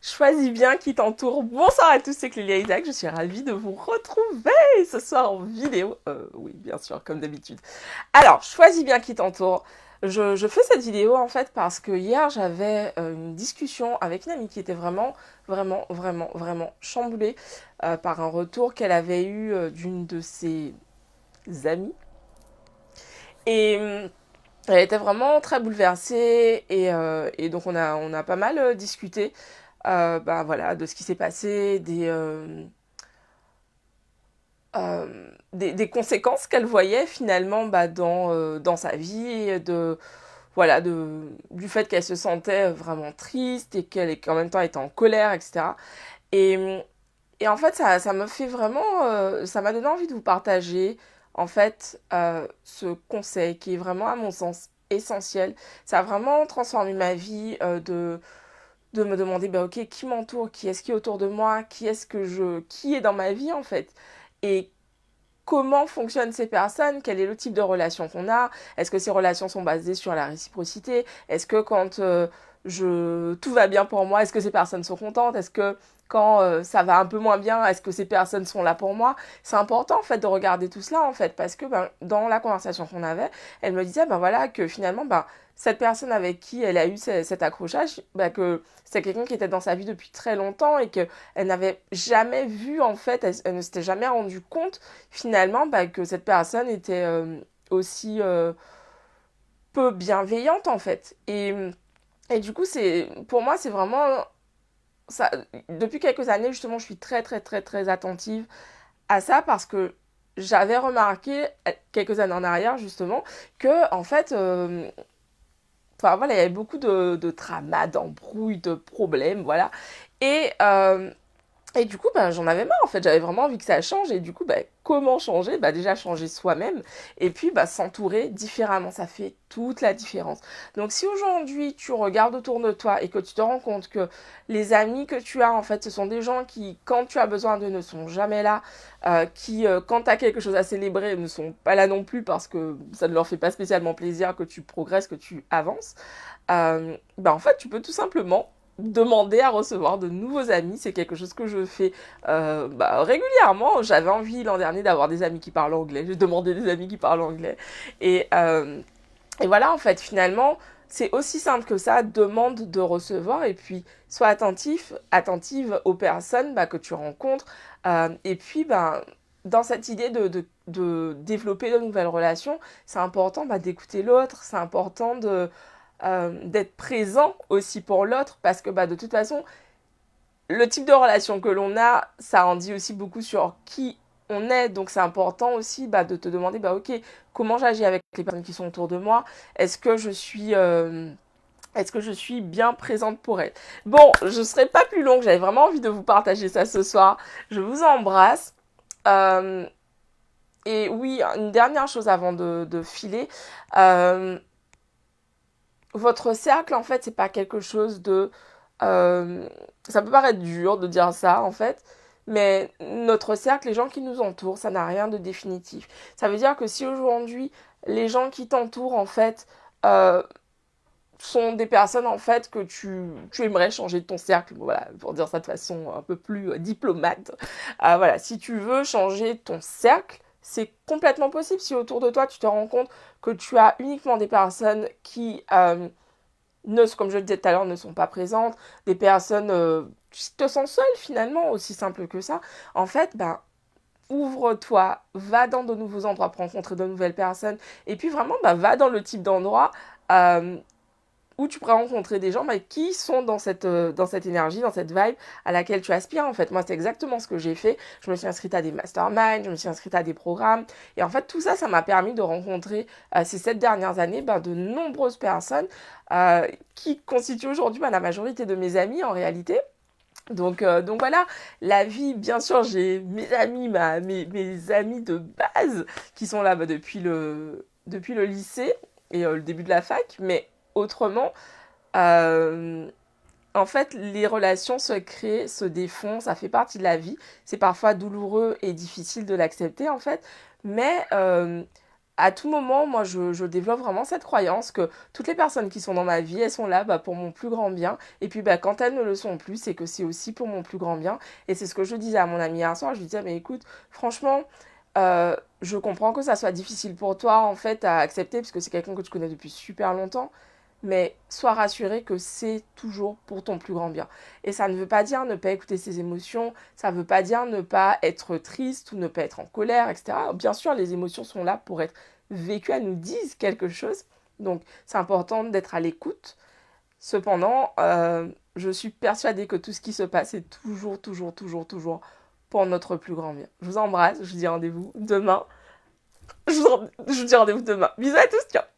Choisis bien qui t'entoure. Bonsoir à tous, c'est Clélia Isaac. Je suis ravie de vous retrouver ce soir en vidéo. Oui, bien sûr, comme d'habitude. Alors, choisis bien qui t'entoure. Je fais cette vidéo en fait parce que hier j'avais une discussion avec une amie qui était vraiment chamboulée par un retour qu'elle avait eu d'une de ses amies. Et elle était vraiment très bouleversée et donc on a pas mal discuté bah, voilà, de ce qui s'est passé, des conséquences qu'elle voyait finalement bah, dans sa vie, voilà, du fait qu'elle se sentait vraiment triste et qu'en même temps était en colère, etc. Et, et en fait, ça me fait vraiment, ça m'a donné envie de vous partager en fait ce conseil qui est vraiment à mon sens essentiel. Ça a vraiment transformé ma vie de me demander bah ok qui m'entoure, qui est-ce qui est autour de moi, qui est dans ma vie en fait et comment fonctionnent ces personnes, quel est le type de relation qu'on a, est-ce que ces relations sont basées sur la réciprocité, est-ce que quand tout va bien pour moi, est-ce que ces personnes sont contentes, est-ce que quand ça va un peu moins bien, est-ce que ces personnes sont là pour moi. C'est important en fait de regarder tout cela en fait parce que ben, dans la conversation qu'on avait, elle me disait ben voilà que finalement ben, cette personne avec qui elle a eu cet accrochage, ben, que c'est quelqu'un qui était dans sa vie depuis très longtemps et qu'elle n'avait jamais vu en fait, elle ne s'était jamais rendue compte finalement bah, que cette personne était aussi peu bienveillante en fait. Et du coup, pour moi, c'est vraiment ça. Depuis quelques années, justement, je suis très attentive à ça parce que j'avais remarqué quelques années en arrière justement que en fait enfin voilà il y avait beaucoup de dramas d'embrouilles de problèmes voilà et du coup, ben, j'en avais marre, en fait. J'avais vraiment envie que ça change. Et du coup, ben, comment changer? Ben, déjà, changer soi-même. Et puis, ben, s'entourer différemment. Ça fait toute la différence. Donc, si aujourd'hui, tu regardes autour de toi et que tu te rends compte que les amis que tu as, en fait, ce sont des gens qui, quand tu as besoin d'eux, ne sont jamais là. Quand tu as quelque chose à célébrer, ne sont pas là non plus parce que ça ne leur fait pas spécialement plaisir que tu progresses, que tu avances. Ben, en fait, tu peux tout simplement demander à recevoir de nouveaux amis. C'est quelque chose que je fais bah, régulièrement. J'avais envie l'an dernier d'avoir des amis qui parlent anglais. J'ai demandé des amis qui parlent anglais. Et, euh, et voilà, en fait, finalement, c'est aussi simple que ça. Demande de recevoir et puis sois attentive aux personnes bah, que tu rencontres. Et puis, bah, dans cette idée de développer de nouvelles relations, c'est important bah, d'écouter l'autre. C'est important d'être présent aussi pour l'autre parce que bah, de toute façon, le type de relation que l'on a, ça en dit aussi beaucoup sur qui on est. Donc c'est important aussi bah, de te demander, bah, ok, comment j'agis avec les personnes qui sont autour de moi. Est-ce que je suis... est-ce que je suis bien présente pour elles? Bon, je ne serai pas plus longue, j'avais vraiment envie de vous partager ça ce soir. Je vous embrasse. Euh, et oui, une dernière chose avant de filer. Euh, Votre cercle, en fait, c'est pas quelque chose de... euh, ça peut paraître dur de dire ça, en fait, mais notre cercle, les gens qui nous entourent, ça n'a rien de définitif. Ça veut dire que si aujourd'hui, les gens qui t'entourent, en fait, euh, sont des personnes, en fait, que tu aimerais changer de ton cercle, voilà, pour dire ça de façon un peu plus diplomate. Voilà, si tu veux changer ton cercle, c'est complètement possible. Si autour de toi, tu te rends compte que tu as uniquement des personnes qui comme je le disais tout à l'heure, ne sont pas présentes, des personnes qui te sentent seule finalement, aussi simple que ça, en fait, ben, ouvre-toi, va dans de nouveaux endroits pour rencontrer de nouvelles personnes, et puis vraiment, ben, va dans le type d'endroit euh, où tu pourras rencontrer des gens bah, qui sont dans cette énergie, dans cette vibe à laquelle tu aspires en fait. Moi, c'est exactement ce que j'ai fait. Je me suis inscrite à des masterminds, je me suis inscrite à des programmes. Et en fait, tout ça, ça m'a permis de rencontrer ces 7 dernières années bah, de nombreuses personnes qui constituent aujourd'hui bah, la majorité de mes amis en réalité. Donc voilà, la vie, bien sûr, j'ai mes amis, mes amis de base qui sont là bah, depuis le lycée et le début de la fac, mais autrement, euh, en fait, les relations se créent, se défont, ça fait partie de la vie. C'est parfois douloureux et difficile de l'accepter, en fait, mais à tout moment, moi, je développe vraiment cette croyance que toutes les personnes qui sont dans ma vie, elles sont là bah, pour mon plus grand bien. Et puis, bah, quand elles ne le sont plus, c'est que c'est aussi pour mon plus grand bien. Et c'est ce que je disais à mon ami hier soir. Je lui disais, mais écoute, franchement, je comprends que ça soit difficile pour toi, en fait, à accepter, parce que c'est quelqu'un que tu connais depuis super longtemps. Mais sois rassuré que c'est toujours pour ton plus grand bien. Et ça ne veut pas dire ne pas écouter ses émotions, ça ne veut pas dire ne pas être triste ou ne pas être en colère, etc. Bien sûr, les émotions sont là pour être vécues, elles nous disent quelque chose. Donc, c'est important d'être à l'écoute. Cependant, je suis persuadée que tout ce qui se passe est toujours, toujours, toujours, toujours pour notre plus grand bien. Je vous embrasse, je vous dis rendez-vous demain. Je vous dis rendez-vous demain. Bisous à tous, ciao.